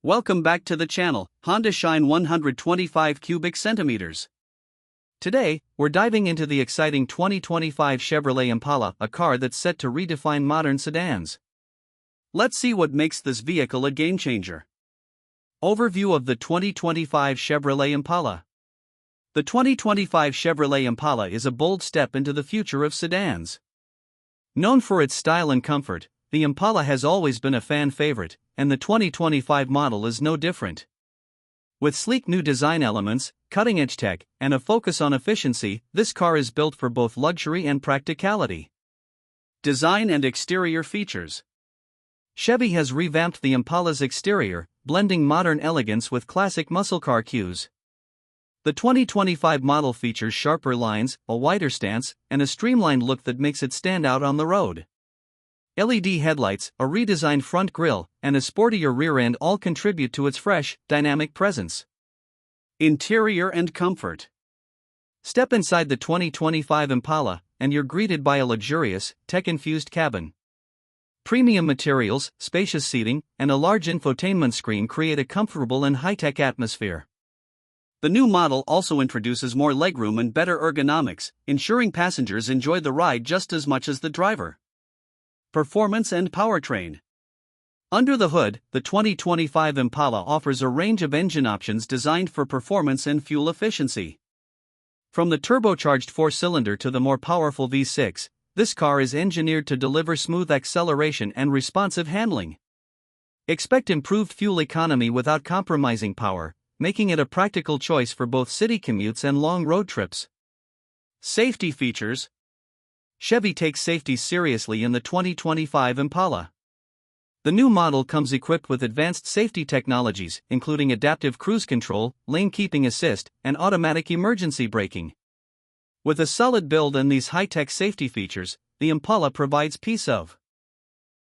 Welcome back to the channel, Honda Shine 125 cubic centimeters. Today, we're diving into the exciting 2025 Chevrolet Impala, a car that's set to redefine modern sedans. Let's see what makes this vehicle a game-changer. Overview of the 2025 Chevrolet Impala. The 2025 Chevrolet Impala is a bold step into the future of sedans. Known for its style and comfort, the Impala has always been a fan favorite, and the 2025 model is no different. With sleek new design elements, cutting-edge tech, and a focus on efficiency, this car is built for both luxury and practicality. Design and exterior features. Chevy has revamped the Impala's exterior, blending modern elegance with classic muscle car cues. The 2025 model features sharper lines, a wider stance, and a streamlined look that makes it stand out on the road. LED headlights, a redesigned front grille, and a sportier rear end all contribute to its fresh, dynamic presence. Interior and comfort. Step inside the 2025 Impala, and you're greeted by a luxurious, tech-infused cabin. Premium materials, spacious seating, and a large infotainment screen create a comfortable and high-tech atmosphere. The new model also introduces more legroom and better ergonomics, ensuring passengers enjoy the ride just as much as the driver. Performance and powertrain. Under the hood, the 2025 Impala offers a range of engine options designed for performance and fuel efficiency. From the turbocharged 4-cylinder to the more powerful V6, this car is engineered to deliver smooth acceleration and responsive handling. Expect improved fuel economy without compromising power, making it a practical choice for both city commutes and long road trips. Safety features. Chevy takes safety seriously in the 2025 Impala. The new model comes equipped with advanced safety technologies, including adaptive cruise control, lane keeping assist, and automatic emergency braking. With a solid build and these high-tech safety features, the Impala provides peace of